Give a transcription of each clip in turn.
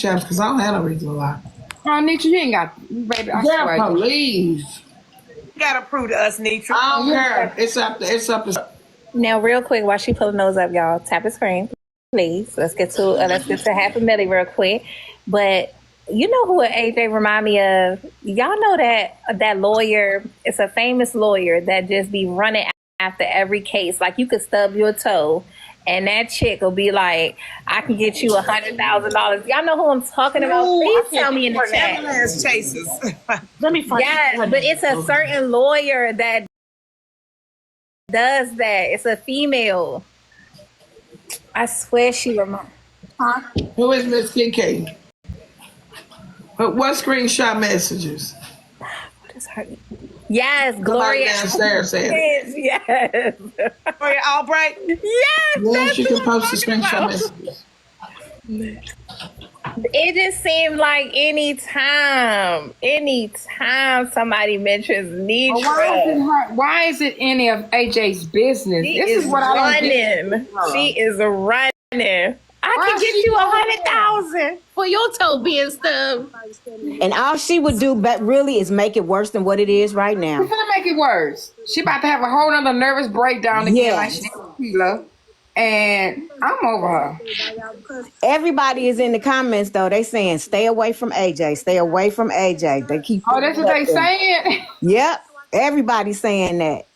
cash apps because I don't have no reason to lie. Oh, Nitra, you ain't got, baby. I Girl, swear. please. You gotta prove to us, Nitra. I don't care. It's up to. Now, real quick, while she pulling those up, y'all, tap the screen, please. Let's get to half a milli real quick. But you know who AJ remind me of? Y'all know that lawyer. It's a famous lawyer that just be running after every case. Like you could stub your toe, and that chick will be like, "I can get you $100,000." Y'all know who I'm talking about? Please tell me in the chat. Everlast chasers. Let me find. Yeah, but it's a certain lawyer that does that. It's a female. I swear she reminds. Huh? Who is Miss Kincaid? What screenshot messages? What is her? Yes, Gloria. Downstairs said it. Yes. Gloria Albright. Yes. Yes, you can post the screenshot messages. It just seemed like anytime somebody mentions Nitra, Why is it any of AJ's business? she This is is what I don't get. running. She is running. I can get you 100,000 for your toe being stubbed. And all she would do, but really, is make it worse than what it is right now. She's gonna make it worse. She about to have a whole nother nervous breakdown again, Yes. like she did with Sheila. And I'm over her. Everybody is in the comments though. They saying stay away from AJ. Stay away from AJ. They keep. Oh, that's what they saying. Yep. Everybody's saying that.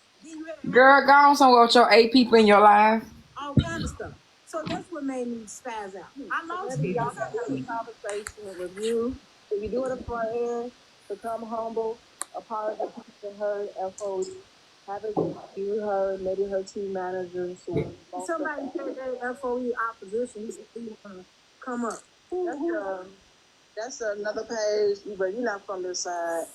Girl, go on somewhere with your 8 people in your life. All kind of stuff. So that's what made me spaz out. I lost it. Y'all have a conversation with you. If you do it for air, become humble, apologize to her, FOE. Have it you, her, maybe her team managers. Somebody said that FOE opposition. He said he want to come up. That's another page, but you're not from this side.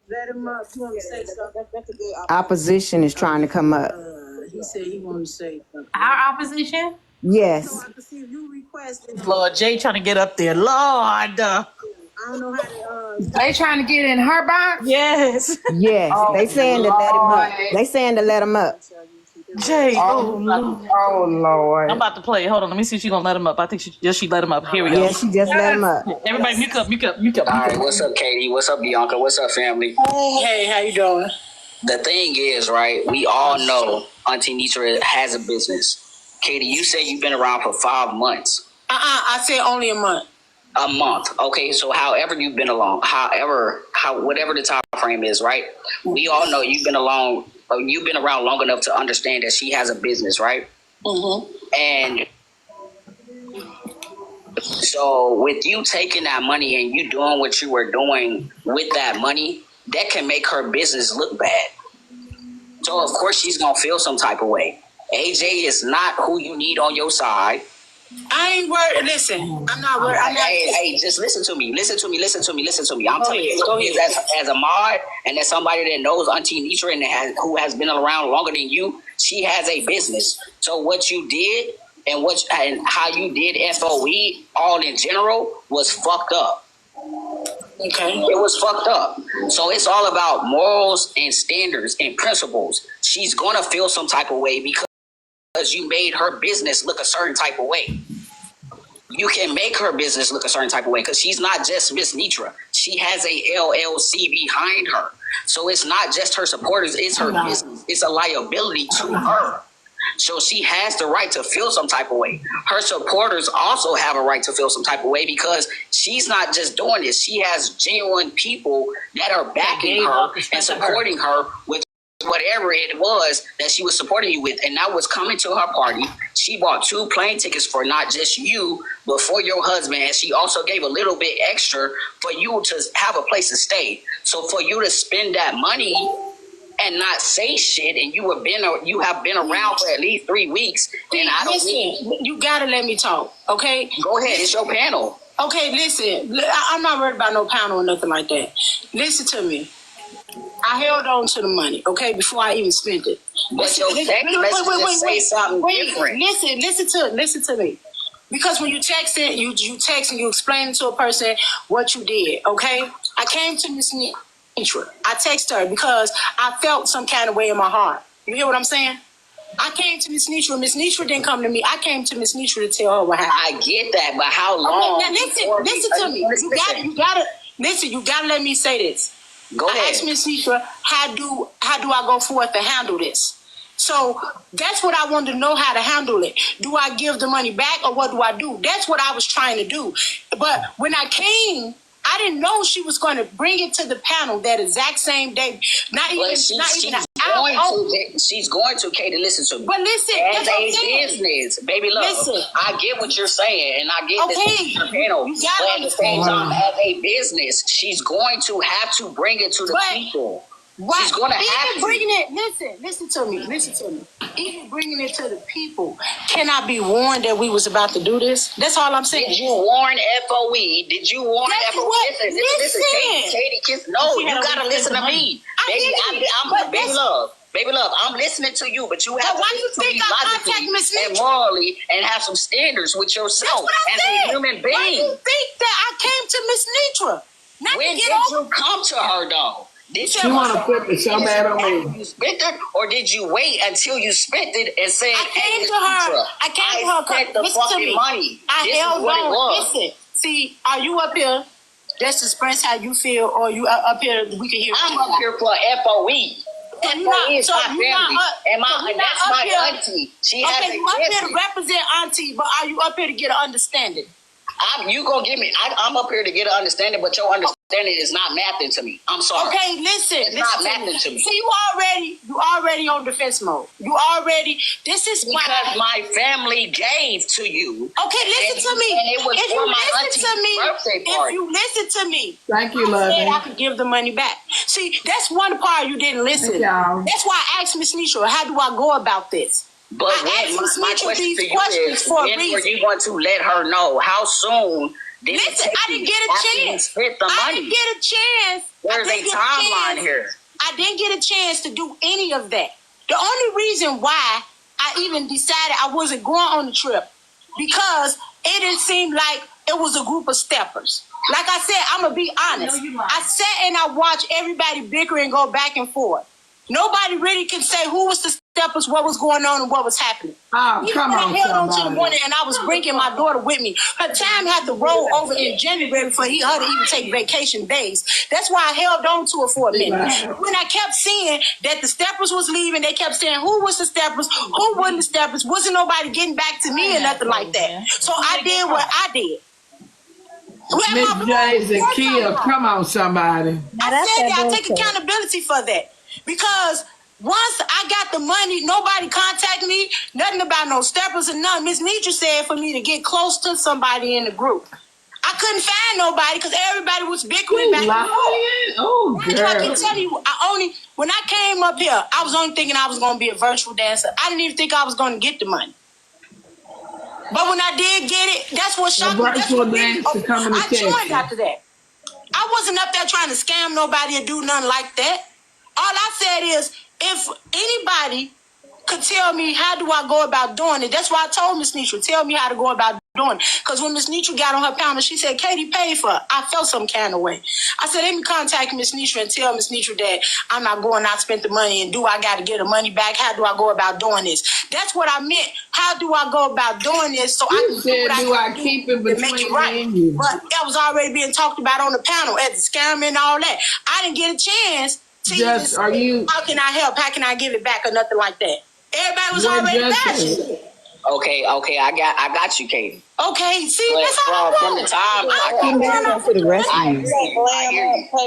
Let him up. You want to say something? That's a good Opposition is trying to come up. He said he wanted to say something. Our opposition? Yes. So I can see you requested. Lord, Jay trying to get up there. Lord. I don't know how to. They trying to get in her box? Yes. Yes. They saying to let him up. They saying to let him up. Jay. Oh, Lord. Oh, Lord. I'm about to play. Hold on. Let me see if she's going to let him up. I think she let him up. Here we go. Yeah, she just let him up. Everybody mute up. All right, what's up, Katie? What's up, Bianca? What's up, family? Hey, how you doing? The thing is, right, we all know Auntie Nitra has a business. Katie, you say you've been around for 5 months. I said only a month. A month. Okay, so however you've been along, whatever the time frame is, right? We all know you've been around long enough to understand that she has a business, right? Mm-hmm. And so with you taking that money and you doing what you were doing with that money, that can make her business look bad. So of course she's gonna feel some type of way. AJ is not who you need on your side. I ain't worried. Listen, I'm not worried. Hey, just listen to me. I'm telling you, as a mod and as somebody that knows Auntie Nitra and who has been around longer than you, she has a business. So what you did and how you did FOE all in general was fucked up. Okay, it was fucked up. So it's all about morals and standards and principles. She's gonna feel some type of way because you made her business look a certain type of way. You can make her business look a certain type of way because she's not just Miss Nitra. She has a LLC behind her. So it's not just her supporters, it's her business. It's a liability to her. So she has the right to feel some type of way. Her supporters also have a right to feel some type of way because she's not just doing this. She has genuine people that are backing her and supporting her with whatever it was that she was supporting you with. And that was coming to her party. She bought 2 plane tickets for not just you, but for your husband. And she also gave a little bit extra for you to have a place to stay. So for you to spend that money and not say shit, and you have been around for at least 3 weeks, and I don't listen. You gotta let me talk, okay? Go ahead, it's your panel. Okay, listen. I'm not worried about no panel or nothing like that. Listen to me. I held on to the money, okay, before I even spent it. But your text messages say something different. Listen to me. Because when you text it, you text and you explain to a person what you did, okay? I came to Miss Nitra. I texted her because I felt some kind of way in my heart. You hear what I'm saying? I came to Miss Nitra. Miss Nitra didn't come to me. I came to Miss Nitra to tell her what happened. I get that, but how long? Okay, now listen to me. You gotta listen. You gotta let me say this. Go ahead. I asked Miss Nitra, how do I go forth to handle this? So that's what I wanted to know, how to handle it. Do I give the money back or what do I do? That's what I was trying to do. But when I came, I didn't know she was going to bring it to the panel that exact same day. She's going to, Katie, listen to me. But listen, as a business, baby love, listen. I get what you're saying, and I get this panel. You gotta but at the same time, as a business, she's going to have to bring it to the people. What? She's going to have to. Bringing it, listen to me. Even bringing it to the people, can I be warned that we was about to do this? That's all I'm saying. Did you warn FOE? Did you warn FOE? Listen, Katie, no, you got to listen to me. Baby love, I'm listening to you, but you have to be logically and morally and have some standards with yourself as a human being. Why do you think that I came to Miss Nitra? When did you come to her, though? Did you want to flip it so bad on me? You spent it, or did you wait until you spent it and said, I came to her. I came to her. Spent the fucking money. I held on. Listen, see, are you up here? Just express how you feel, or you up here? We can hear. I'm up here for FOE. FOE is my family, and that's my auntie. She has a you up here to represent auntie, but are you up here to get an understanding? You gonna give me? I'm up here to get an understanding, but your understanding is not mathing to me. I'm sorry. Okay, listen. It's not mathing to me. See, you already on defense mode. This is because my family gave to you. Okay, listen to me. And it was for my auntie's birthday party. If you listen to me, thank you, love. I could give the money back. See, that's one part you didn't listen. That's why I asked Miss Nisha, how do I go about this? But my question to you is, when were you going to let her know? How soon did it take I didn't get a chance. I didn't get a chance. There's a timeline here. I didn't get a chance to do any of that. The only reason why I even decided I wasn't going on the trip, because it didn't seem like it was a group of steppers. Like I said, I'm going to be honest. I sat and I watched everybody bicker and go back and forth. Nobody really can say who was the steppers, what was going on, and what was happening. Oh, come on, I held on to the morning, and I was bringing my daughter with me. Her time had to roll over in January for her to even take vacation days. That's why I held on to it for a minute. When I kept seeing that the steppers was leaving, they kept saying, who was the steppers? Who wasn't the steppers? Wasn't nobody getting back to me or nothing like that. So I did what I did. Miss Jays and Kia, come on, somebody. I take accountability for that. Because once I got the money, nobody contacted me, nothing about no steppers or nothing. Miss Nitra said for me to get close to somebody in the group. I couldn't find nobody because everybody was bickering back and forth. Oh, girl. I can tell you, when I came up here, I was only thinking I was going to be a virtual dancer. I didn't even think I was going to get the money. But when I did get it, that's what shocked me. I joined after that. I wasn't up there trying to scam nobody or do nothing like that. All I said is, if anybody could tell me how do I go about doing it, that's why I told Miss Nitra, tell me how to go about doing it. Because when Miss Nitra got on her panel, she said, Katie paid for it. I felt some kind of way. I said, let me contact Miss Nitra and tell Miss Nitra that I'm not going out, spent the money, and do I got to get the money back? How do I go about doing this? That's what I meant. How do I go about doing this so I can do what I keep it between make it right? But that was already being talked about on the panel at the scam and all that. I didn't get a chance. Just, how can I help? How can I give it back or nothing like that? Everybody was already bashing. Okay, I got you, Katie. Okay, see, that's how from the time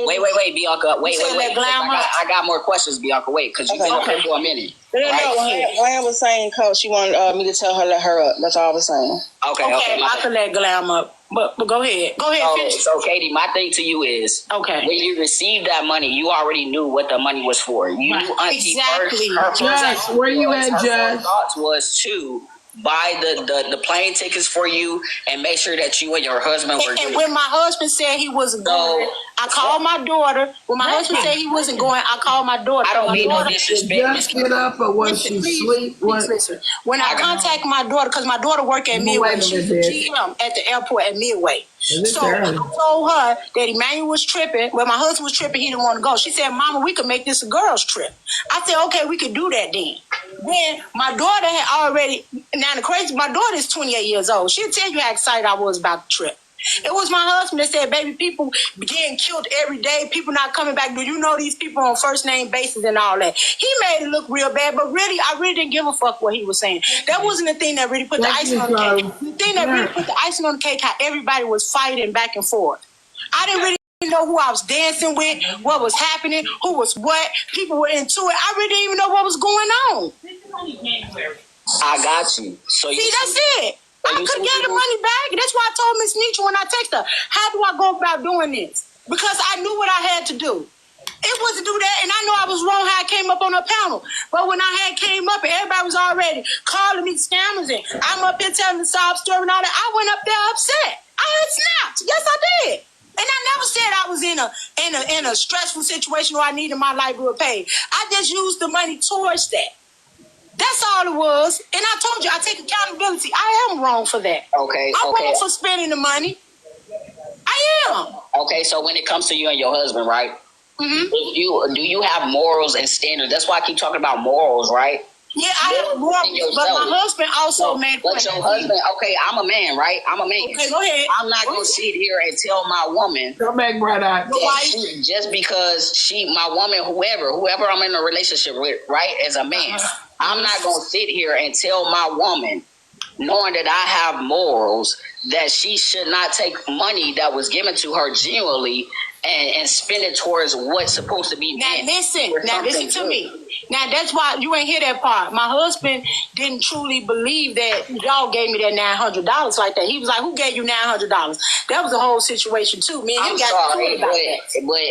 Wait, Bianca. Wait. I got more questions, Bianca. Wait, because you've been up here for a minute. Glam was saying, Coach, she wanted me to tell her, let her up. That's all I was saying. Okay, I can let Glam up. But go ahead. Finish. So, Katie, my thing to you is, when you received that money, you already knew what the money was for. You exactly. Judge, where you at, Judge? Her thoughts was to buy the plane tickets for you and make sure that you and your husband were And when my husband said he wasn't going, I called my daughter. When my husband said he wasn't going, I called my daughter. I don't My mean no daughter- disrespect. Just get up or when she sleep. Please listen. When I contact my daughter, because my daughter work at Midway, Wait a she's minute. GM at the airport at Midway. Is it So I early? told her that Emmanuel was tripping. When my husband was tripping, he didn't want to go. She said, Mama, we could make this a girls' trip. I said, okay, we could do that then. Then my daughter had already, now the crazy, my daughter is 28 years old. She'll tell you how excited I was about the trip. It was my husband that said, baby, people getting killed every day. People not coming back. Do you know these people on first name basis and all that? He made it look real bad, but really, I really didn't give a fuck what he was saying. That wasn't the thing that really put the icing on the cake. The thing that really put the icing on the cake, how everybody was fighting back and forth. I didn't really know who I was dancing with, what was happening, who was what. People were into it. I really didn't even know what was going on. I got you. So you See, that's it. I you couldn't see get the people- money back. That's why I told Miss Nietzsche when I texted her, how do I go about doing this? Because I knew what I had to do. It was to do that, and I know I was wrong how I came up on a panel. But when I had came up and everybody was already calling me scammers and I'm up here telling the sob story and all that, I went up there upset. I had snapped. Yes, I did. And I never said I was in a stressful situation where I needed my life bill paid. I just used the money towards that. That's all it was. And I told you, I take accountability. I am wrong for that. Okay, I'm okay. wrong for spending the money. I am. Okay, so when it comes to you and your husband, right? Mm-hmm. Do you have morals and standards? That's why I keep talking about morals, right? Yeah, I have more, but my husband also made But your husband, okay, I'm a man, right? I'm a man. Okay, go ahead. I'm not gonna sit here and tell my woman Come back right out. that just because my woman, whoever I'm in a relationship with, right, as a man, I'm not gonna sit here and tell my woman, knowing that I have morals, that she should not take money that was given to her genuinely and spend it towards what's supposed to be Now meant listen, for now listen something to good. me. Now that's why you ain't hear that part. My husband didn't truly believe that y'all gave me that $900 like that. He was like, "Who gave you $900?" That was a whole situation too. Me and him I'm got sorry, about that.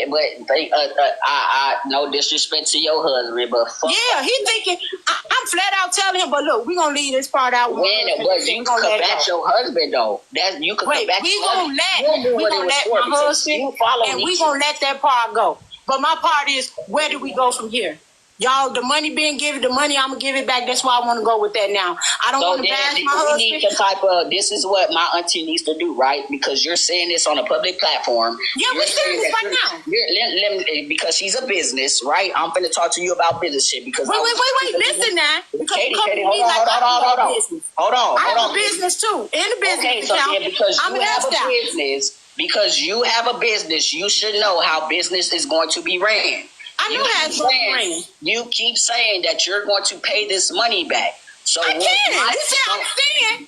but I no disrespect to your husband, but fuck. Yeah, he thinking I'm flat out telling him, but look, we gonna leave this part out. But you can combat your husband though. That you can Wait, combat. we your gonna husband. let my husband and we gonna let that part go. But my part is, where do we go from here? Y'all, the money being given, the money I'm gonna give it back. That's why I want to go with that now. I don't want to bash my we need husband. some type of. This is what my auntie needs to do, right? Because you're saying this on a public platform. Yeah, You're we're saying this that right now. because she's a business, right? I'm going to talk to you about business shit. Because Wait. Listen now. Because Katie, you come to Katie, me like I have a business. Hold on. I have a business too. In the business Okay, so account, because I'm you an have a lifestyle. business, because you have a business, you should know how business is going to be ran. I know how it's going to ran. You keep saying that you're going to pay this money back. So I can't. You said I'm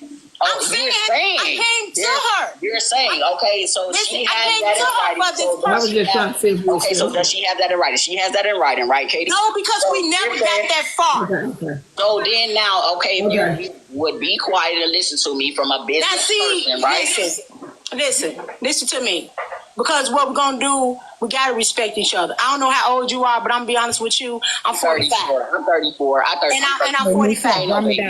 saying. I'm saying I came to her. You're saying, okay, so Listen, she I has came that to her in for writing. this So I does was she just have- trying to see if we Okay, so does she have that in writing? She has that in writing, right, Katie? No, because we never got that far. Okay. So then now, okay, if Okay. you would be quiet and listen to me from a Now business see, person, right? listen to me. Because what we're gonna do, we gotta respect each other. I don't know how old you are, but I'm gonna be honest with you. I'm 45. I'm 34. And I'm 45. Ain't no baby.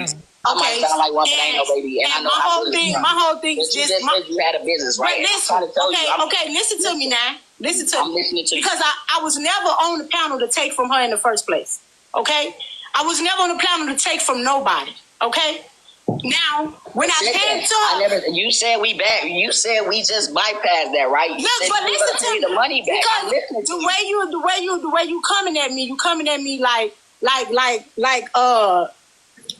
I might sound like one, but I ain't no baby. And I know my how whole to thing, do it. my whole thing But is you just just said you had a business, right? But listen, I'm trying to tell you, okay, listen to me now. Listen to I'm me. listening to you. Because I was never on the panel to take from her in the first place. Okay? I was never on the panel to take from nobody. Okay? Now, when I came to her, you said we back. You said we just bypassed that, right? You look, said but you listen gonna to pay me. the money back. I'm Because listening to the way you coming at me, you coming at me like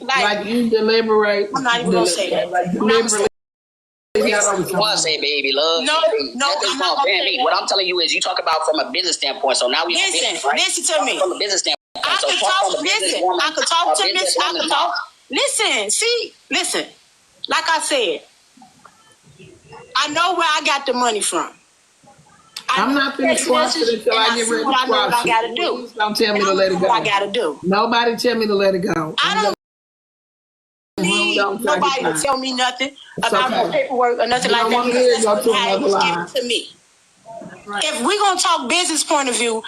Like you deliberate. I'm not even gonna say that. Like I'm not gonna say deliberately. You want to say baby love? No, That I'm doesn't not sound gonna fair to say me. that. What I'm telling you is, you talk about from a business standpoint. So now we have business, right? Listen to me. From a business standpoint. I So could talk talk. from a Listen, businesswoman- I could talk to a Miss. I could businesswoman's talk. mouth. Listen. Like I said, I know where I got the money from. I'm not finished crossing it until I get ready to I know what cross I gotta it. do. Please don't tell me And to I'm let it doing go. what I gotta do. Nobody tell me to let it go. I don't need nobody to tell me nothing about no paperwork or nothing You like don't that. wanna hear it, Because go that's to what how it another was line. given to me. If we're gonna talk business point of view,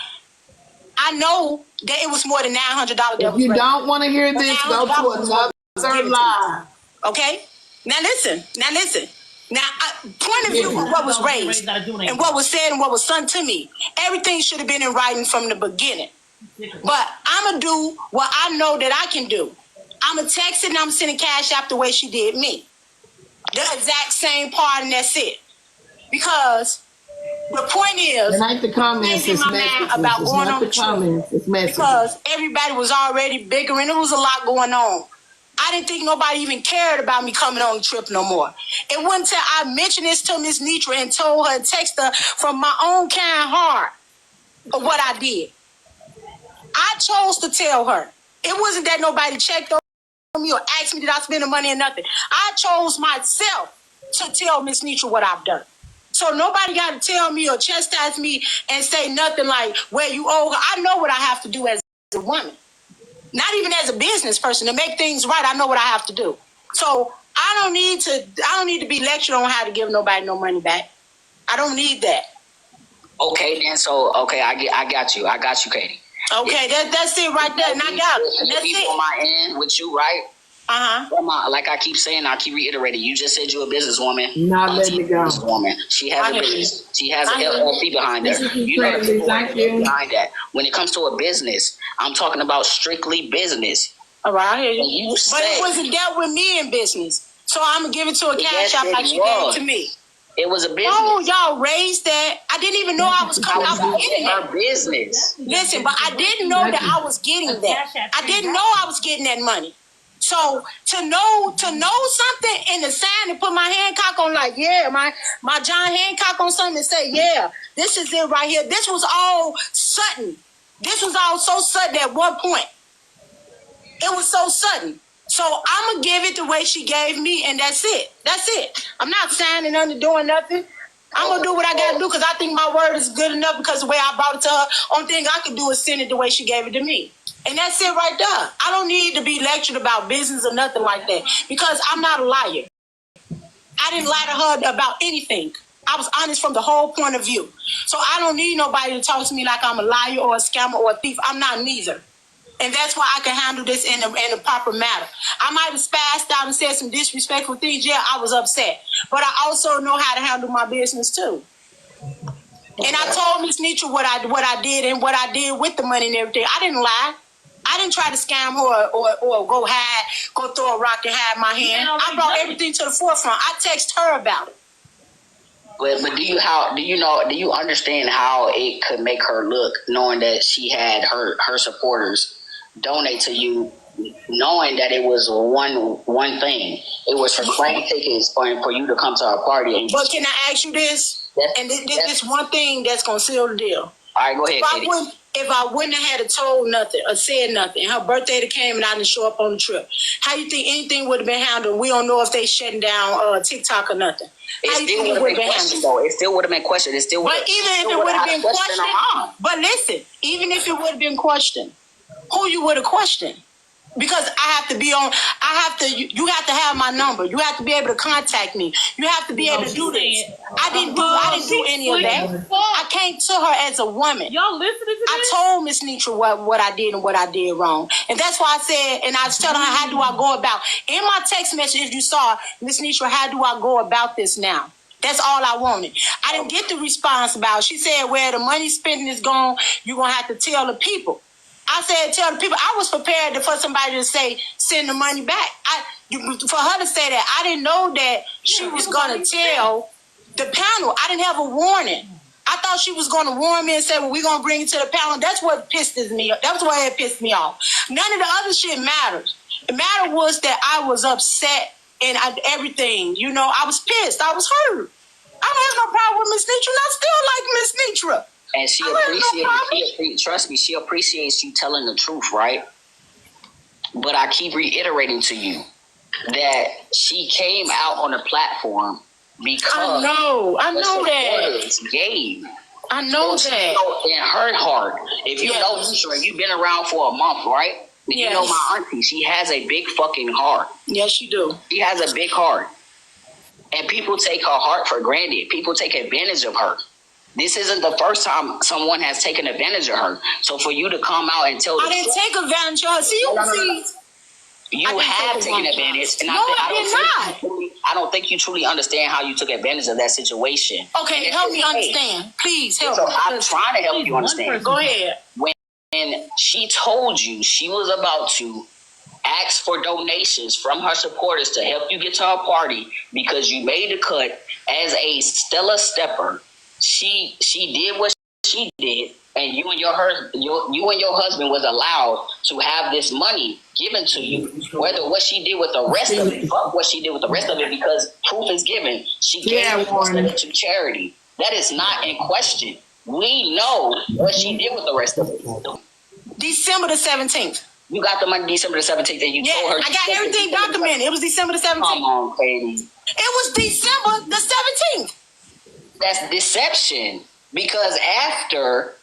I know that it was more than $900. If you don't want to hear this, go to another line. Okay? Now listen. Now, point of view of what was raised and what was said and what was done to me, everything should have been in writing from the beginning. But I'm going to do what I know that I can do. I'm going to text it and I'm sending cash out the way she did me. The exact same part, and that's it. Because the point is, It ain't the comments, it's my man messages. about It's going not on the the trip. comments, it's messages. Because everybody was already bickering. There was a lot going on. I didn't think nobody even cared about me coming on the trip no more. It wasn't until I mentioned this to Miss Nitra and told her and texted her from my own kind heart of what I did. I chose to tell her. It wasn't that nobody checked on me or asked me did I spend the money or nothing. I chose myself to tell Miss Nitra what I've done. So nobody got to tell me or chastise me and say nothing like, well, you owe her. I know what I have to do as a woman. Not even as a business person. To make things right, I know what I have to do. So I don't need to be lectured on how to give nobody no money back. I don't need that. Okay, then. So I got you, Katie. Okay, that's it right there. And I got it. That's it. On my end with you, right? Like I keep saying, I keep reiterating. You just said you're a businesswoman. Not letting it go. Woman. She has a business. She has an LLC behind her. You know the people behind that. When it comes to a business, I'm talking about strictly business. All right, I hear you. You but said, it wasn't dealt with me in business. So I'm going to give it to a cash out like she gave it to me. It was a business. Oh, y'all raised that. I didn't even know I was coming out getting her business. Listen, but I didn't know that I was getting that. I didn't know I was getting that money. So to know something in the sign and put my Hancock on like, yeah, my John Hancock on something and say, yeah, this is it right here. This was all sudden. This was all so sudden at one point. It was so sudden. So I'm going to give it the way she gave me, and that's it. That's it. I'm not signing under doing nothing. I'm going to do what I got to do because I think my word is good enough because the way I brought it to her, only thing I can do is send it the way she gave it to me. And that's it right there. I don't need to be lectured about business or nothing like that because I'm not a liar. I didn't lie to her about anything. I was honest from the whole point of view. So I don't need nobody to talk to me like I'm a liar or a scammer or a thief. I'm not neither. And that's why I can handle this in a proper manner. I might have spazzed out and said some disrespectful things. Yeah, I was upset. But I also know how to handle my business too. And I told Miss Nitra what I did and what I did with the money and everything. I didn't lie. I didn't try to scam her or go throw a rock and hide my hand. I brought everything to the forefront. I text her about it. But do you understand how it could make her look knowing that she had her supporters donate to you, knowing that it was one thing. It was for plane tickets for you to come to our party. But can I ask you this? And this one thing that's gonna seal the deal. All right, go ahead, Katie. If I wouldn't have had told nothing or said nothing, her birthday came and I didn't show up on the trip, how you think anything would have been handled? We don't know if they shutting down TikTok or nothing. How you think it would have been handled? It still would have been questioned. But even if it would have been questioned, but listen, even if it would have been questioned, who you would have questioned? Because you have to have my number. You have to be able to contact me. You have to be able to do this. I didn't do any of that. I came to her as a woman. Y'all listening to this? I told Miss Nitra what I did and what I did wrong. And that's why I said, and I was telling her, how do I go about, in my text message, if you saw, Miss Nitra, how do I go about this now? That's all I wanted. I didn't get the response about it. She said, where the money spending is gone, you're going to have to tell the people. I said, tell the people. I was prepared for somebody to say, send the money back. For her to say that, I didn't know that she was going to tell the panel. I didn't have a warning. I thought she was going to warn me and say, well, we're going to bring it to the panel. That's what pissed me off. That's why it pissed me off. None of the other shit matters. The matter was that I was upset and everything. You know, I was pissed. I was hurt. I don't have no problem with Miss Nitra, and I still like Miss Nitra. And she appreciates you telling the truth, right? But I keep reiterating to you that she came out on a platform because I know that. Game. I know that. In her heart, if you know Nitra, you've been around for a month, right? You know my auntie, she has a big fucking heart. Yes, you do. She has a big heart. And people take her heart for granted. People take advantage of her. This isn't the first time someone has taken advantage of her. So for you to come out and tell I didn't take advantage of her. See, You I didn't have take taken advantage. advantage, and No, I don't think you truly understand how you took advantage of that situation. Okay, help me understand. Please help So me. I'm trying to help you understand. Go ahead. When she told you she was about to ask for donations from her supporters to help you get to her party because you made the cut as a stellar stepper, she did what she did, and you and your husband was allowed to have this money given to you. Whether what she did with the rest of it, fuck what she did with the rest of it, because proof is given. She gave the rest of it to charity. That is not in question. We know what she did with the rest of it. December the 17th. You got the money December the 17th, and you told her. I got everything documented. It was December the 17th. Come on, Katie. It was December the 17th. That's deception. Because after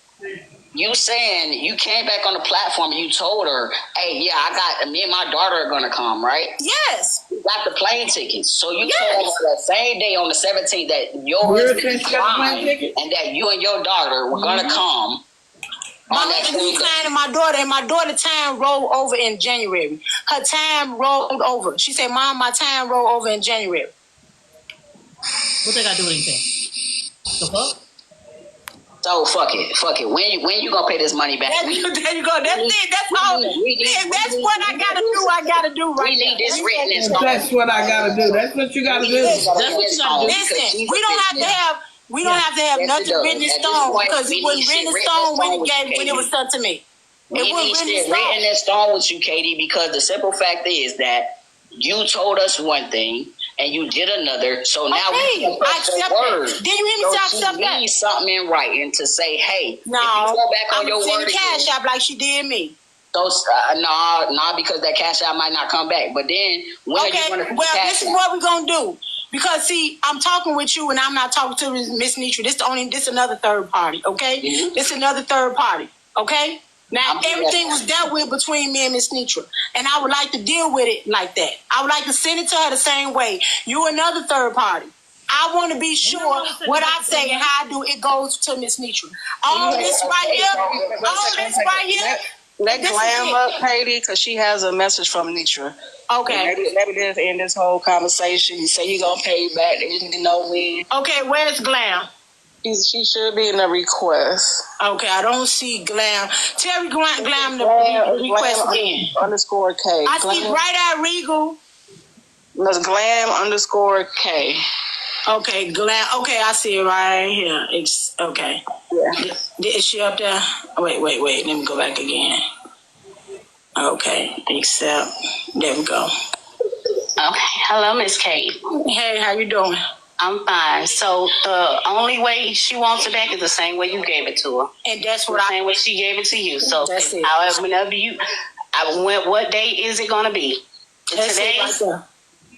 you saying you came back on the platform and you told her, hey, yeah, me and my daughter are going to come, right? Yes. You got the plane tickets. So you told her that same day on the 17th that your husband flying and that you and your daughter were going to come. My husband declined and my daughter time rolled over in January. Her time rolled over. She said, Mom, my time rolled over in January. What they got to do with anything? The fuck? So fuck it. When you gonna pay this money back? There you go. That's it. That's all. That's what I gotta do right now. This written in stone. That's what I gotta do. That's what you gotta do. That's what you gotta do. Listen, we don't have to have nothing written in stone because it wasn't written in stone when it was sent to me. It wasn't written in stone with you, Katie, because the simple fact is that you told us one thing and you did another. So now we accept your word. Did you hear me say accept that? You need something in writing to say, hey, no, if you go back on your word cash app like she did me. Those nah, because that cash out might not come back. But then when are you gonna this is what we're gonna do. Because see, I'm talking with you and I'm not talking to Miss Nitra. This another third party, okay? Mm-hmm. This another third party, okay? Now everything was dealt with between me and Miss Nitra. And I would like to deal with it like that. I would like to send it to her the same way. You another third party. I want to be sure what I say and how I do it goes to Miss Nitra. All this right here. Let Glam up, Katie, because she has a message from Nitra. Okay. Let me just end this whole conversation. You say you're going to pay you back. They didn't know when. Okay, where's Glam? She should be in the request. Okay, I don't see Glam. Tell Glam the request again. Underscore K. I see Bright Eye Regal. That's Glam underscore K. Okay, Glam. Okay, I see it right here. Okay. Yeah. Is she up there? Wait. Let me go back again. Okay, accept. There we go. Okay. Hello, Miss Kate. Hey, how you doing? I'm fine. So the only way she wants it back is the same way you gave it to her. And that's what same way she gave it to you. So that's it. However, whenever what day is it going to be? That's today? It right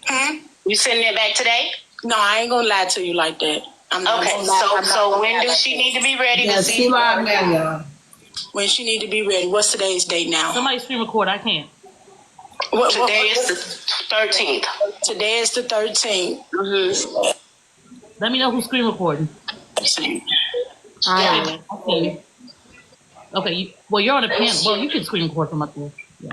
there. You sending it back today? No, I ain't going to lie to you like that. Okay, so when does she need to be ready to see? When she need to be ready. What's today's date now? Somebody screen record. I can't. Today is the 13th. Today is the 13th. Mm-hmm. Let me know who's screen recording. I am. Okay. You're on a panel. Well, you can screen record from up there. Yeah.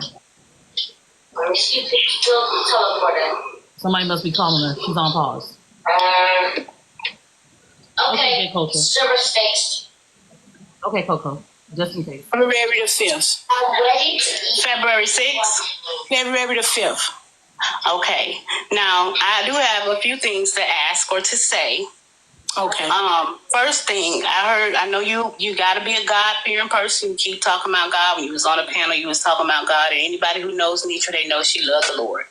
Somebody must be calling her. She's on pause. Okay, Coco. Server space. Okay, Coco. Just in case. February the 5th. February 6th? February the 5th. Okay. Now, I do have a few things to ask or to say. Okay. First thing, I know you got to be a God-fearing person. You keep talking about God. When you was on a panel, you was talking about God. And anybody who knows Nitra, they know she loves the Lord.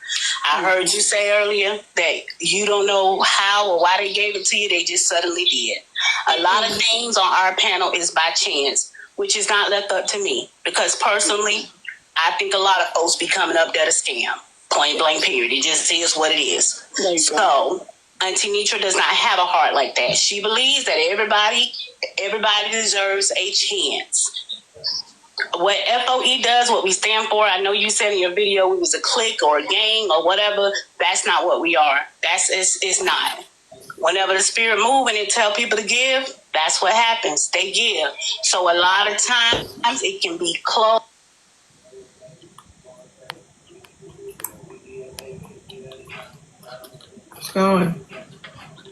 I heard you say earlier that you don't know how or why they gave it to you. They just suddenly did. A lot of things on our panel is by chance, which is not left up to me. Because personally, I think a lot of folks be coming up there to scam. Point blank period. It just is what it is. So Auntie Nitra does not have a heart like that. She believes that everybody deserves a chance. What FOE does, what we stand for, I know you said in your video we was a clique or a gang or whatever. That's not what we are. It's not. Whenever the spirit move and it tell people to give, that's what happens. They give. So a lot of times it can be close. It's going.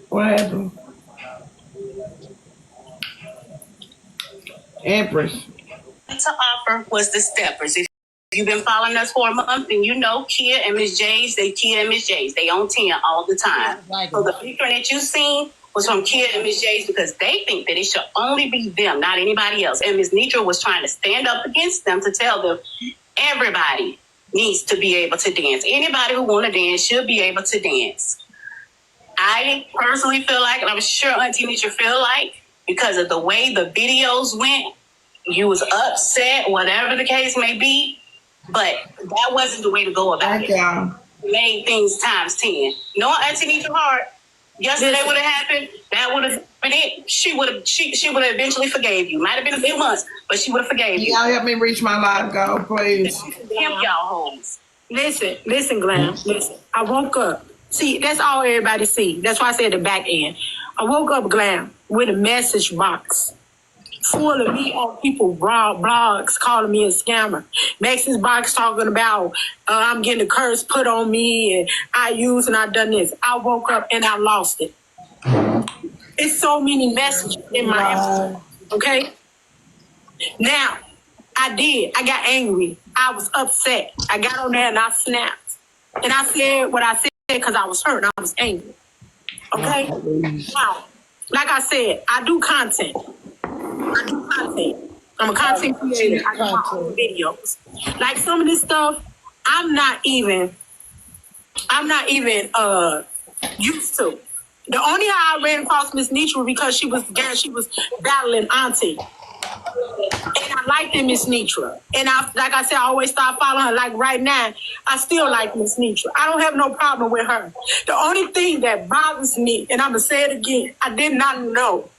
What happened? Empress. To offer was the steppers. If you've been following us for a month, then you know Kia and Miss J's, they on 10 all the time. So the picture that you seen was from Kia and Miss J's because they think that it should only be them, not anybody else. And Miss Nitra was trying to stand up against them to tell them everybody needs to be able to dance. Anybody who want to dance should be able to dance. I personally feel like, and I'm sure Auntie Nitra feel like, because of the way the videos went, you was upset, whatever the case may be, but that wasn't the way to go about it. Made things times 10. No, Auntie Nitra Hart, yesterday would have happened, that would have been it. She would have eventually forgave you. Might have been a few months, but she would have forgave you. Y'all help me reach my live goal, please. Pimp y'all hoes. Listen, Glam. Listen, I woke up. See, that's all everybody see. That's why I said the back end. I woke up, Glam, with a message box full of me on people blogs calling me a scammer. Max's box talking about I'm getting a curse put on me and I done this. I woke up and I lost it. It's so many messages in my inbox. Okay? Now, I got angry. I was upset. I got on there and I snapped. And I said what I said because I was hurt. I was angry. Okay? Now, like I said, I do content. I'm a content creator. I do my own videos. Like some of this stuff, I'm not even used to. The only how I ran across Miss Nitra because she was battling Auntie. And I liked Miss Nitra. And like I said, I always start following her. Like right now, I still like Miss Nitra. I don't have no problem with her. The only thing that bothers me, and I'm going to say it again, I did not know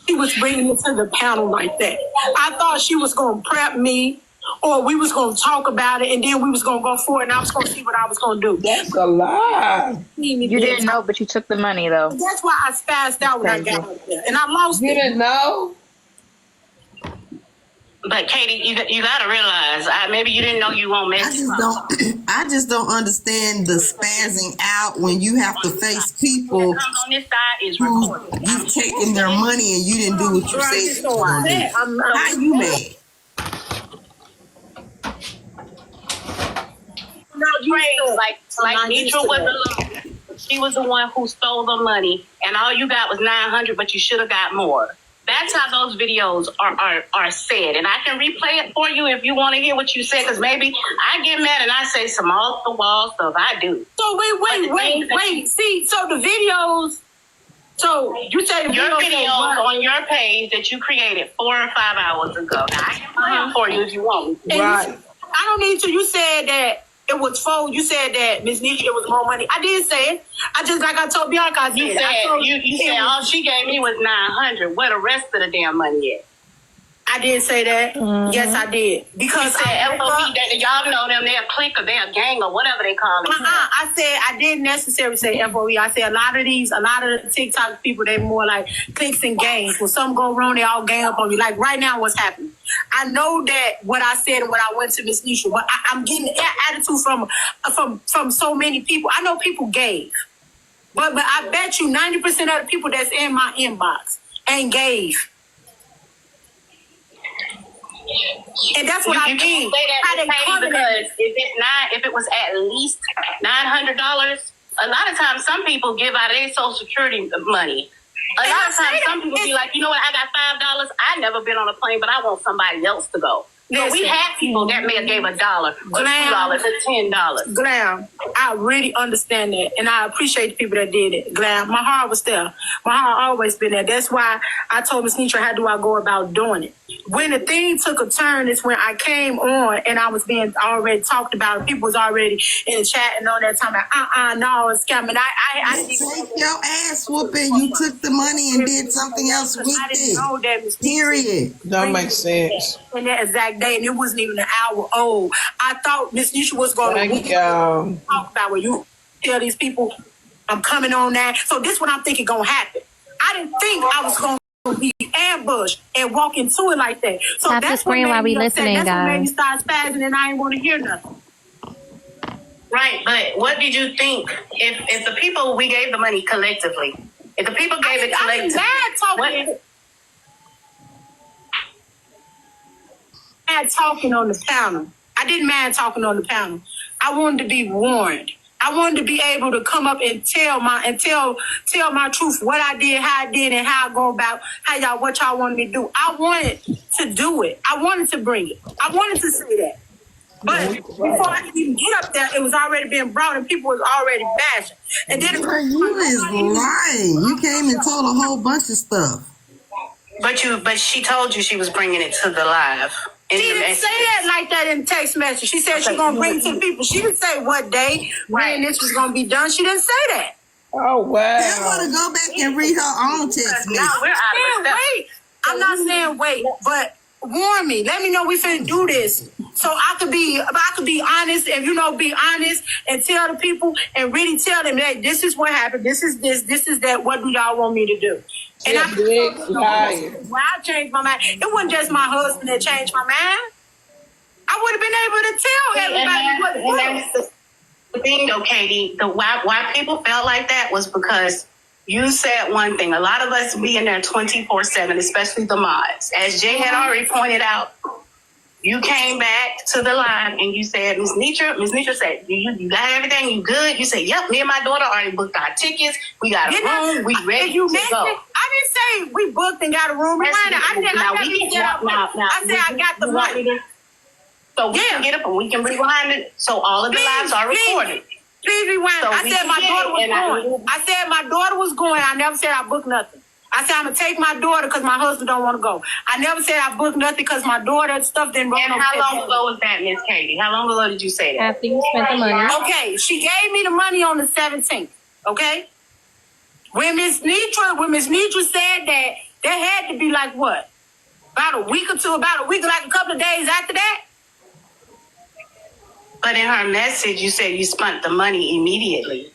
she was bringing it to the panel like that. I thought she was going to prep me or we was going to talk about it and then we was going to go for it and I was going to see what I was going to do. That's a lie. You didn't know, but you took the money, though. That's why I spazzed out when I got up there. And I lost it. You didn't know? But Katie, you gotta realize, maybe you didn't know you won't make it. I just don't understand the spazzing out when you have to face people on this side is recorded. You've taken their money and you didn't do what you said you were gonna do. How you mad? Like Nitra was alone. She was the one who stole the money, and all you got was $900, but you should have got more. That's how those videos are said. And I can replay it for you if you want to hear what you said, because maybe I get mad and I say some off-the-wall stuff. I do. So wait. See, so the videos, so you say your videos on your page that you created 4 or 5 hours ago. Now, I can play them for you if you want. Right. I don't need to. You said that it was full. You said that Miss Nitra, it was more money. I did say it. I just, like I told Bianca, I said you said all she gave me was $900. Where the rest of the damn money at? I did say that. Mm-hmm. Yes, I did. Because FOB, y'all know them, they're a clique or they're a gang or whatever they call it. I said, I didn't necessarily say FOB. I said a lot of the TikTok people, they more like cliques and gangs. When something go wrong, they all gang up on you. Like right now, what's happening? I know that what I said and what I went to Miss Nitra, but I'm getting attitude from so many people. I know people gave. But I bet you 90% of the people that's in my inbox ain't gave. And that's what I mean. Because if it was at least $900, a lot of times some people give out of their Social Security money. A lot of times some people be like, you know what, I got $5. I never been on a plane, but I want somebody else to go. So we had people that may have gave $1 or $2 or $10. Glam, I really understand that, and I appreciate the people that did it. Glam, my heart was there. My heart always been there. That's why I told Miss Nitra, how do I go about doing it? When the thing took a turn is when I came on and I was being already talked about. People was already in the chat and all that time. Like, no, it's coming. I take your ass whooping. You took the money and did something else with it. I didn't know that, Miss Period. Don't make sense. In that exact day, and it wasn't even an hour old. I thought Miss Nitra was going to talk about when you tell these people I'm coming on that. So this is what I'm thinking gonna happen. I didn't think I was gonna be ambushed and walk into it like that. So Tap that's the screen what made while we me upset. listening, That's what made me guys. start spazzing and I ain't want to hear nothing. Right, but what did you think if the people we gave the money collectively? If the people gave it collectively, talking on the panel. I didn't mind talking on the panel. I wanted to be warned. I wanted to be able to come up and tell my truth, what I did, how I did, and how I go about what y'all wanted me to do. I wanted to do it. I wanted to bring it. I wanted to say that. But before I could even get up there, it was already being brought and people was already bashing. And then you is lying. You came and told a whole bunch of stuff. But she told you she was bringing it to the live. She didn't say that like that in the text message. She said she's going to bring it to the people. She didn't say what day, when this was going to be done. She didn't say that. Oh, wow. They want to go back and read her own text message. I'm not saying wait, but warn me. Let me know we finna do this. So I could be honest and, be honest and tell the people and really tell them, hey, this is what happened. This is that. What do y'all want me to do? And why I changed my mind. It wasn't just my husband that changed my mind. I would have been able to tell everybody what it was. The thing though, Katie, why people felt like that was because you said one thing. A lot of us be in there 24/7, especially the mods. As Jay had already pointed out, you came back to the line and you said, Miss Nitra said, you got everything? You good? You said, yep, me and my daughter already booked our tickets. We got a room. We ready to go. I didn't say we booked and got a room. I said I got the money. So we can get up and we can rewind it. So all of the lives are recorded. Please rewind. So I said my daughter was going. I said my daughter was going. I never said I booked nothing. I said I'm gonna take my daughter because my husband don't want to go. I never said I booked nothing because my daughter stuff didn't. And how long ago was that, Miss Katie? How long ago did you say that? After you spent the money. Okay, she gave me the money on the 17th. Okay, when Miss Nitra said that, there had to be like what? About a week, like a couple of days after that. But in her message, you said you spent the money immediately.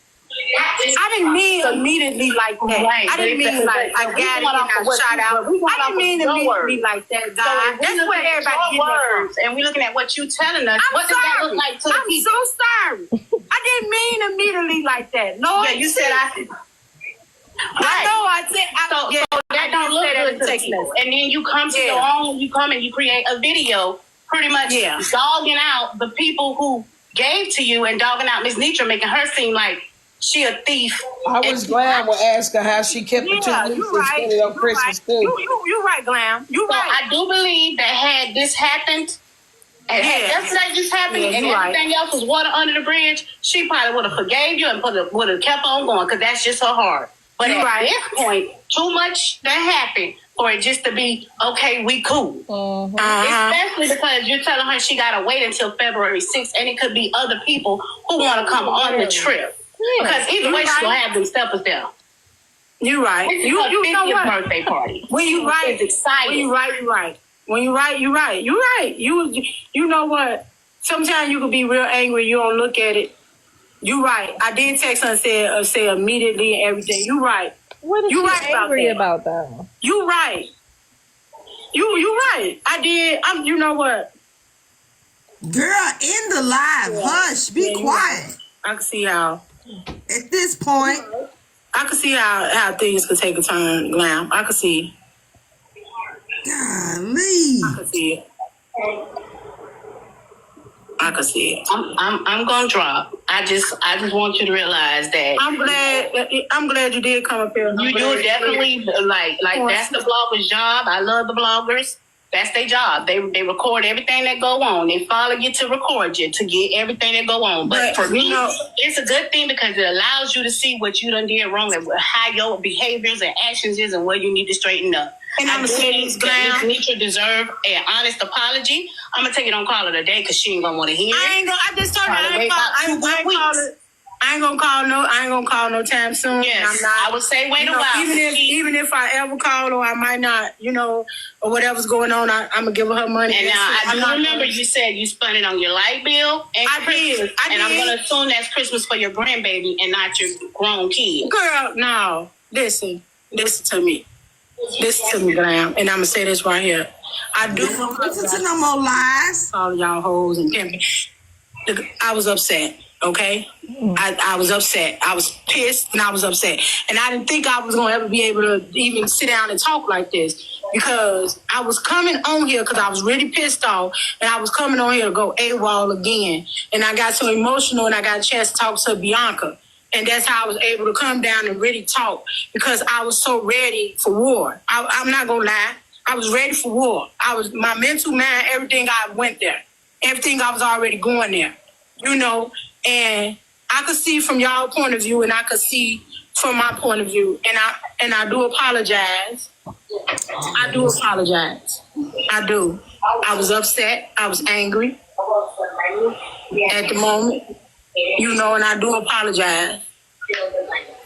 I didn't mean immediately like that. Right, I didn't mean like I got it and I shot out. I didn't mean immediately like that, God. So that's what everybody words, and we're looking at what you telling us. What does that look like to the people? I'm so sorry. I didn't mean immediately like that. Lord, yeah, you said I. I know. I said. So that don't look good to people. And then you come to your own. You come and you create a video, pretty much dogging out the people who gave to you and dogging out Miss Nitra, making her seem like she a thief. I was glad to ask her how she kept it 2 weeks and spent it on Christmas too. You're right, Glam. You're right. I do believe that had this happened, and had yesterday just happened, and everything else was water under the bridge, she probably would have forgave you and would have kept on going because that's just her heart. But at this point, too much that happened for it just to be, okay, we cool. Especially because you're telling her she got to wait until February 6th, and it could be other people who want to come on the trip. Because either way, she'll have them steppers there. You're right. You know what? Birthday party. When you right, it's exciting. When you right, you're right. When you right, you're right. You're right. You know what? Sometimes you can be real angry. You don't look at it. You right. I did text her and say immediately and everything. You right. What is you she right angry about that? You right. You right. I did. You know what? Girl, in the live, hush, be quiet. I can see how. At this point, I can see how things could take a turn, Glam. I can see. Golly. I can see it. I can see it. I'm gonna drop. I just want you to realize that I'm glad you did come up here. You definitely like that's the blogger's job. I love the bloggers. That's their job. They record everything that go on. They follow you to record you to get everything that go on. But for me, it's a good thing because it allows you to see what you done did wrong and how your behaviors and actions is and where you need to straighten up. And I'm saying Miss Nitra deserve an honest apology. I'm gonna take it on call it a day because she ain't gonna want to hear it. I just told her I ain't gonna call no time soon. Yes, I would say wait a while. Even if I ever call her, I might not, or whatever's going on, I'm gonna give her money. And I do remember you said you spent it on your light bill and Christmas. And I'm gonna assume that's Christmas for your grandbaby and not your grown kid. Girl, no. Listen to me. Listen to me, Glam. And I'm gonna say this right here. I do listen to no more lies. All y'all hoes and pimping. I was upset. Okay? I was upset. I was pissed and I was upset. And I didn't think I was going to ever be able to even sit down and talk like this because I was coming on here because I was really pissed off and I was coming on here to go AWOL again. And I got so emotional and I got a chance to talk to Bianca. And that's how I was able to come down and really talk because I was so ready for war. I'm not going to lie. I was ready for war. My mental mind, everything, I went there. Everything, I was already going there, you know, and I could see from y'all point of view and I could see from my point of view. And I do apologize. I do apologize. I do. I was upset. I was angry at the moment, you know, and I do apologize.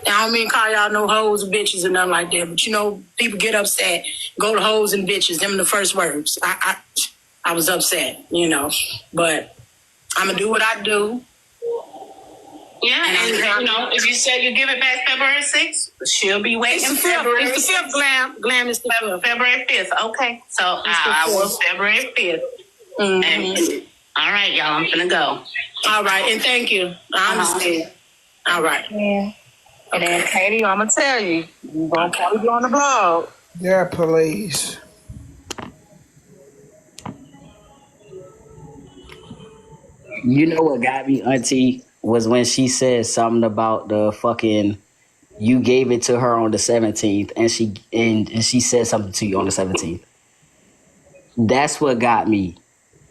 I don't mean call y'all no hoes or bitches or nothing like that, but you know, people get upset, go to hoes and bitches, them the first words. I was upset, you know, but I'm gonna do what I do. Yeah, and you know, if you say you give it back February 6th, she'll be waiting. It's the 5th. It's the 5th, Glam is the 5th. February 5th. Okay, so I will February 5th. Mm-hmm. And, all right, y'all, I'm gonna go. All right, and thank you. I understand. All right. Yeah. And then Katie, I'm gonna tell you, you're gonna probably be on the blog. Yeah, please. You know what got me, Auntie, was when she said something about the fucking you gave it to her on the 17th and she said something to you on the 17th. That's what got me.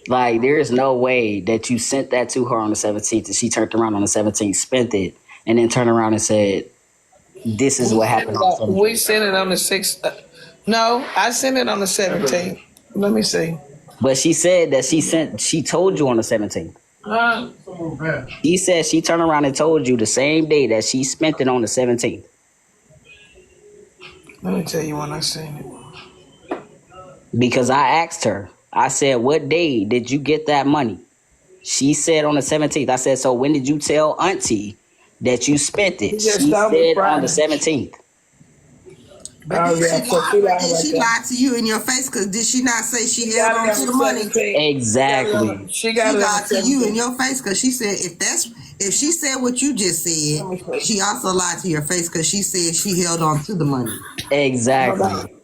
Like, there is no way that you sent that to her on the 17th and she turned around on the 17th, spent it, and then turned around and said, this is what happened on the 17th. We sent it on the 6th. No, I sent it on the 17th. Let me see. But she said that she told you on the 17th. He said she turned around and told you the same day that she spent it on the 17th. Let me tell you when I seen it. Because I asked her, I said, what day did you get that money? She said on the 17th. I said, so when did you tell Auntie that you spent it? She said on the 17th. But did she lie to you in your face? Because did she not say she held on to the money? Exactly. She lied to you in your face because she said if she said what you just said, she also lied to your face because she said she held on to the money. Exactly.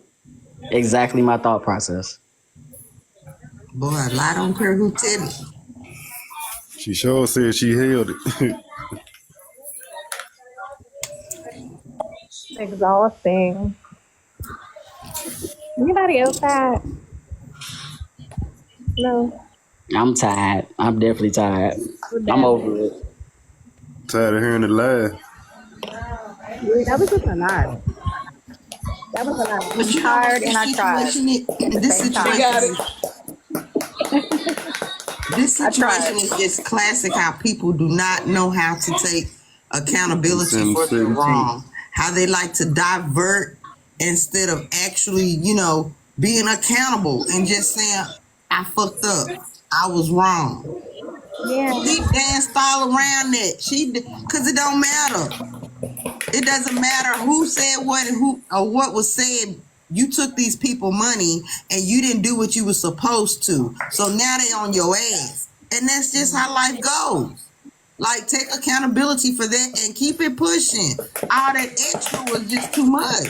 Exactly my thought process. Boy, a lie don't care who tell it. She sure said she held it. Exhausting. Anybody else tired? No. I'm tired. I'm definitely tired. I'm over it. Tired of hearing it laugh. That was just a lot. That was a lot. I'm tired and I tried. This situation is just classic how people do not know how to take accountability for their wrong. How they like to divert instead of actually, you know, being accountable and just saying, I fucked up. I was wrong. Yeah. She danced all around that. Because it don't matter. It doesn't matter who said what and who or what was said. You took these people money and you didn't do what you were supposed to. So now they on your ass. And that's just how life goes. Like, take accountability for that and keep it pushing. All that extra was just too much.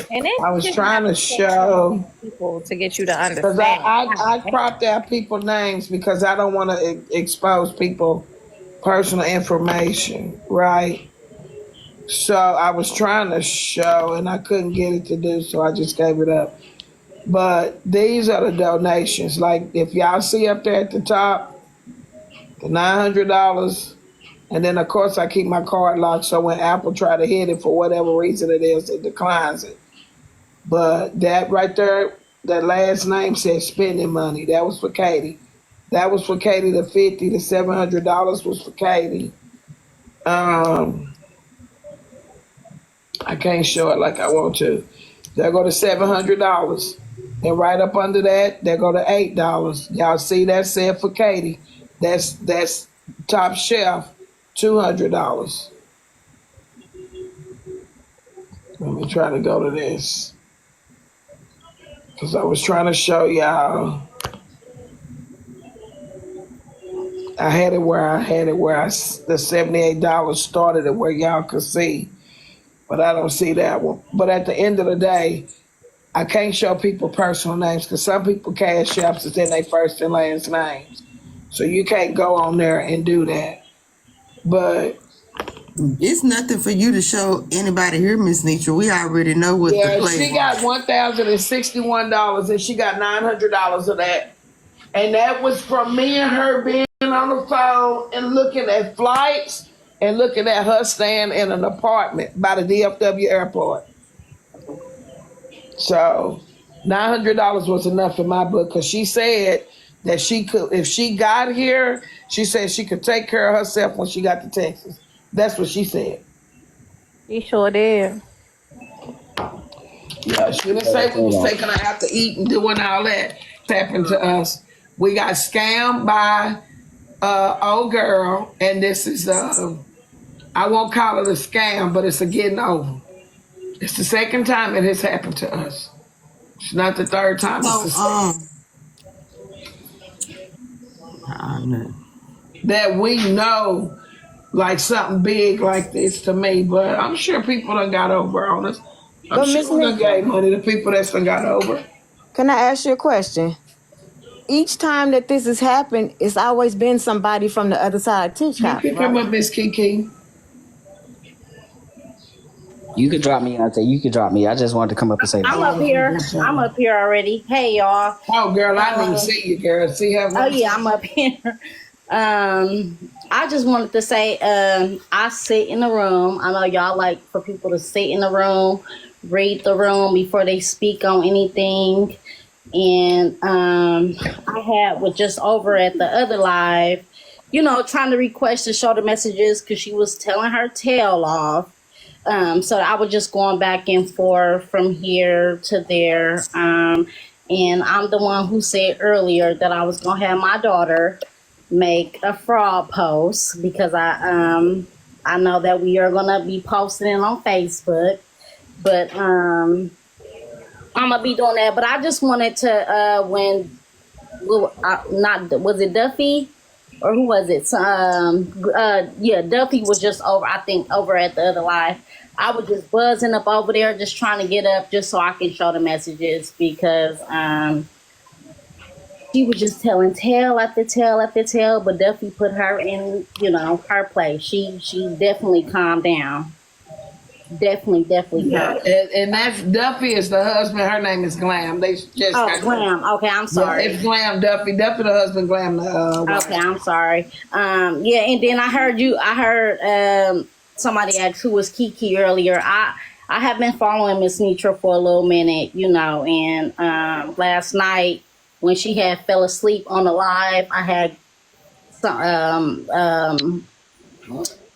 And I was trying to show people to get you to understand. Because I cropped out people's names because I don't want to expose people personal information, right? So I was trying to show and I couldn't get it to do, so I just gave it up. But these are the donations. Like, if y'all see up there at the top, the $900, and then of course I keep my card locked, so when Apple try to hit it for whatever reason it is, it declines it. But that right there, that last name said spending money. That was for Katie. That was for Katie. The $50, the $700 was for Katie. I can't show it like I want to. There go to $700, and right up under that, there go to $8. Y'all see that said for Katie. That's Top Chef, $200. Let me try to go to this. Because I was trying to show y'all. I had it where the $78 started at where y'all could see, but I don't see that one. But at the end of the day, I can't show people personal names because some people cash apps is in their first and last names. So you can't go on there and do that. But it's nothing for you to show anybody here, Miss Nitra. We already know what the play she got $1,061 and she got $900 of that. And that was from me and her being on the phone and looking at flights and looking at her staying in an apartment by the DFW airport. So $900 was enough in my book because she said that she could, if she got here, she said she could take care of herself when she got to Texas. That's what she said. She sure did. Yeah, she didn't say we was taking her out to eat and doing all that. It happened to us. We got scammed by old girl, and this is I won't call it a scam, but it's a getting over. It's the second time it has happened to us. It's not the third time. That we know, like something big like this to me, but I'm sure people done got over on us. I'm sure we done gave money to people that's done got over. Can I ask you a question? Each time that this has happened, it's always been somebody from the other side of TikTok. You can come up, Miss Kiki. You could drop me, Auntie. You could drop me. I just wanted to come up and say that. I'm up here. I'm up here already. Hey, y'all. Oh, girl, I didn't even see you, girl. See how? Oh, yeah, I'm up here. I just wanted to say, I sit in the room. I know y'all like for people to sit in the room, read the room before they speak on anything. And I had was just over at the other live, you know, trying to request to show the messages because she was telling her tail off. So I was just going back and forth from here to there. And I'm the one who said earlier that I was going to have my daughter make a fraud post because I know that we are going to be posting it on Facebook. But I'm going to be doing that. But I just wanted to, was it Duffy? Or who was it? Yeah, Duffy was just over, I think, over at the other live. I was just buzzing up over there, just trying to get up just so I can show the messages because she was just telling tale after tale after tale, but Duffy put her in, you know, her place. She definitely calmed down. Definitely yeah, and that's Duffy is the husband. Her name is Glam. They just got Glam. Okay, I'm sorry. Yeah, it's Glam Duffy. Duffy the husband. Glam the wife. Okay, I'm sorry. Yeah, and then I heard somebody ask who was Kiki earlier. I have been following Miss Nitra for a little minute, you know, and last night when she had fell asleep on the live, I had some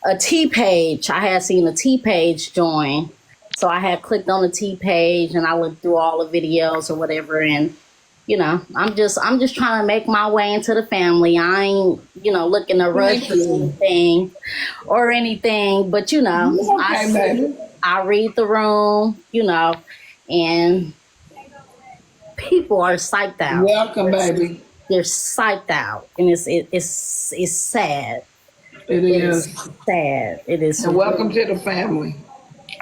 a T page. I had seen a T page join. So I had clicked on the T page and I looked through all the videos or whatever. And, you know, I'm just trying to make my way into the family. I ain't, you know, looking to rush anything. But, you know, I read the room, you know, and people are psyched out. Welcome, baby. They're psyched out. And it's sad. It is sad. It is. And welcome to the family.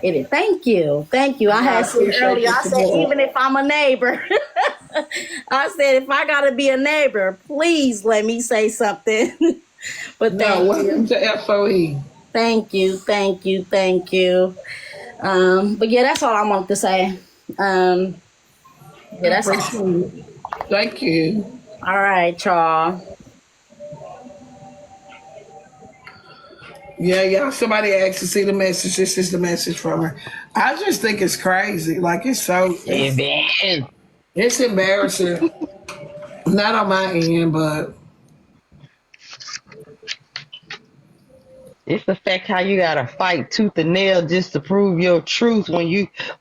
It is. Thank you. I had said earlier. I said even if I'm a neighbor, I said if I gotta be a neighbor, please let me say something. But welcome to FOE. Thank you. But yeah, that's all I wanted to say. Yeah, that's all. Thank you. All right, y'all. Yeah, somebody asked to see the message. This is the message from her. I just think it's crazy. Like, it's embarrassing. Not on my end, but it's the fact how you gotta fight tooth and nail just to prove your truth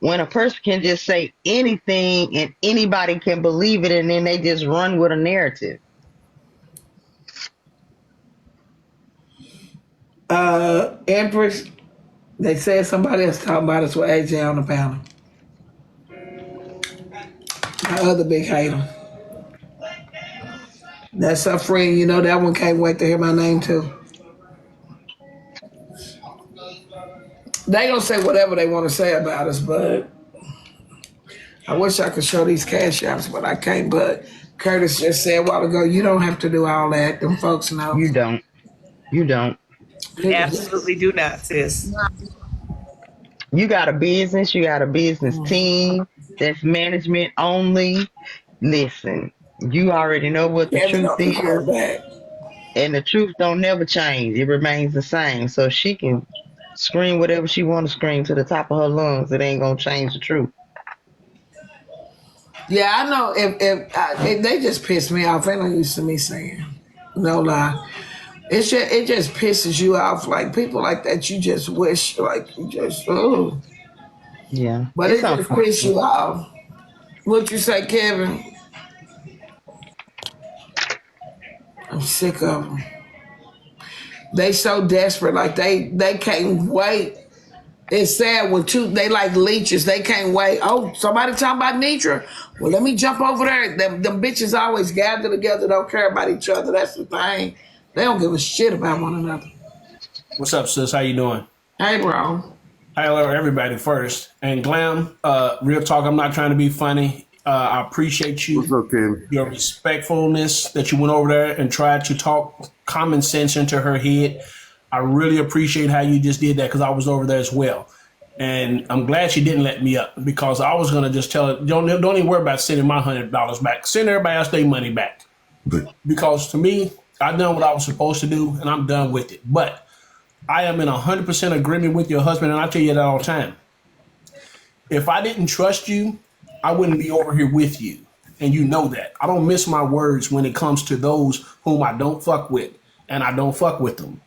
when a person can just say anything and anybody can believe it and then they just run with a narrative. Empress, they said somebody else talking about us with AJ on the panel. My other big hater. That's her friend. You know that one can't wait to hear my name too. They gonna say whatever they want to say about us, but I wish I could show these cash apps, but I can't. But Curtis just said a while ago, you don't have to do all that. Them folks know. You don't. You don't. Absolutely do not, sis. You got a business. You got a business team that's management only. Listen, you already know what the truth is. And the truth don't never change. It remains the same. So she can scream whatever she want to scream to the top of her lungs. It ain't going to change the truth. Yeah, I know. If they just piss me off, ain't no use to me saying, no lie. It just pisses you off. Like people like that, you just wish, like you just, oh. Yeah. But it just pisses you off. What you say, Kevin? I'm sick of them. They so desperate, like they can't wait. It's sad when they like leeches. They can't wait. Oh, somebody talking about Nitra? Well, let me jump over there. Them bitches always gather together, don't care about each other. That's the thing. They don't give a shit about one another. What's up, sis? How you doing? Hey, bro. Hello, everybody first. And Glam, real talk, I'm not trying to be funny. I appreciate you. What's up, Kevin? Your respectfulness that you went over there and tried to talk common sense into her head. I really appreciate how you just did that because I was over there as well. And I'm glad she didn't let me up because I was going to just tell her, don't even worry about sending my $100 back. Send everybody else their money back. Because to me, I done what I was supposed to do and I'm done with it. But I am in 100% agreement with your husband, and I tell you that all the time. If I didn't trust you, I wouldn't be over here with you. And you know that. I don't miss my words when it comes to those whom I don't fuck with, and I don't fuck with them.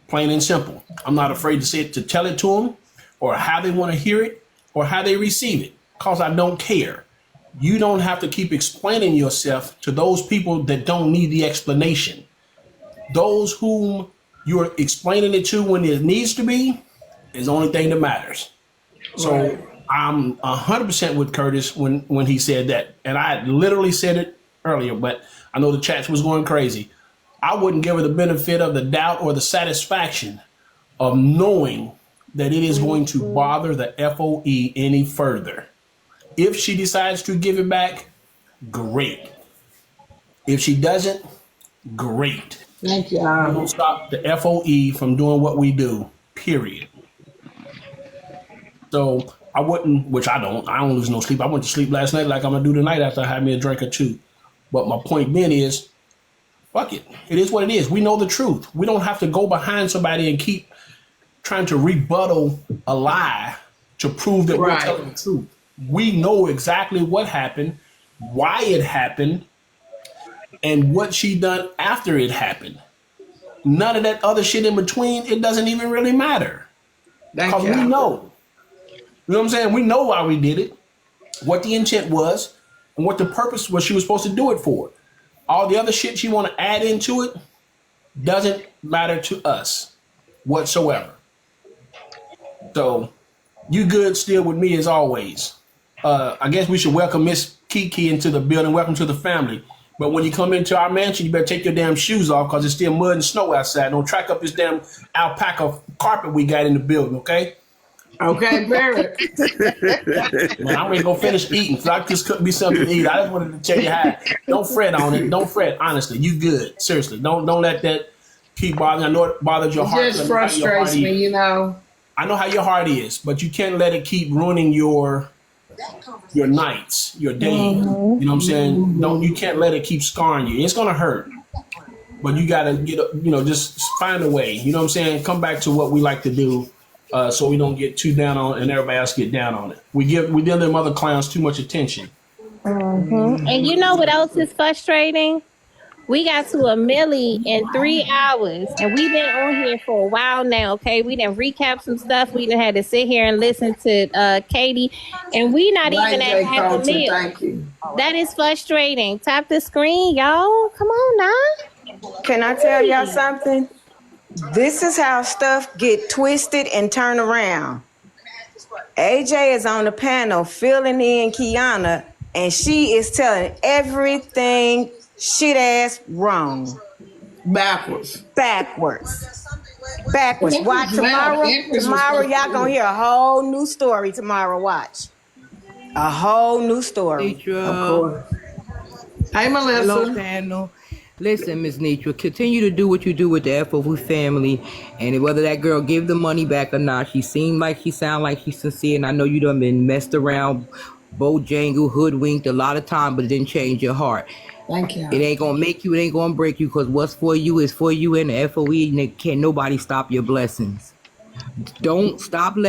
Plain and simple. I'm not afraid to say it, to tell it to them, or how they want to hear it, or how they receive it, because I don't care. You don't have to keep explaining yourself to those people that don't need the explanation. Those whom you're explaining it to when it needs to be is the only thing that matters. So I'm 100% with Curtis when he said that. And I literally said it earlier, but I know the chat was going crazy. I wouldn't give her the benefit of the doubt or the satisfaction of knowing that it is going to bother the FOE any further. If she decides to give it back, great. If she doesn't, great. Thank you. We don't stop the FOE from doing what we do, period. So I wouldn't, which I don't lose no sleep. I went to sleep last night like I'm going to do tonight after I had me a drink or two. But my point then is, fuck it. It is what it is. We know the truth. We don't have to go behind somebody and keep trying to rebuttal a lie to prove that we're telling the truth. We know exactly what happened, why it happened, and what she done after it happened. None of that other shit in between, it doesn't even really matter. Because we know. You know what I'm saying? We know why we did it, what the intent was, and what the purpose was she was supposed to do it for. All the other shit she want to add into it doesn't matter to us whatsoever. So you good still with me as always. I guess we should welcome Miss Kiki into the building. Welcome to the family. But when you come into our mansion, you better take your damn shoes off because it's still mud and snow outside. Don't track up this damn alpaca carpet we got in the building, okay? Okay, Barrett. Man, I'm ready to go finish eating. So I just couldn't be something to eat. I just wanted to tell you how. Don't fret on it. Don't fret. Honestly, you good. Seriously, don't let that keep bothering. I know it bothers your heart. It just frustrates me, you know. I know how your heart is, but you can't let it keep ruining your nights, your days. You know what I'm saying? You can't let it keep scarring you. It's gonna hurt, but you gotta just find a way. You know what I'm saying? Come back to what we like to do, so we don't get too down on it and everybody else get down on it. We give them other clowns too much attention. And you know what else is frustrating? We got to a milli in 3 hours, and we've been on here for a while now, okay? We done recap some stuff. We done had to sit here and listen to Katie, and we not even at half a meal. Thank you. That is frustrating. Tap the screen, y'all. Come on now. Can I tell y'all something? This is how stuff get twisted and turned around. AJ is on the panel filling in Kiana, and she is telling everything Shit ass wrong. Backwards. Watch tomorrow. Tomorrow, y'all gonna hear a whole new story tomorrow. Watch. A whole new story. Of course. Hey, Melissa. Hello, panel. Listen, Miss Nitra, continue to do what you do with the FOV family, and whether that girl give the money back or not, she sound like she's sincere, and I know you done been messed around, bojangled, hoodwinked a lot of time, but it didn't change your heart. Thank you. It ain't gonna make you, it ain't gonna break you, because what's for you is for you, and the FOE, and can't nobody stop your blessings. Don't stop letting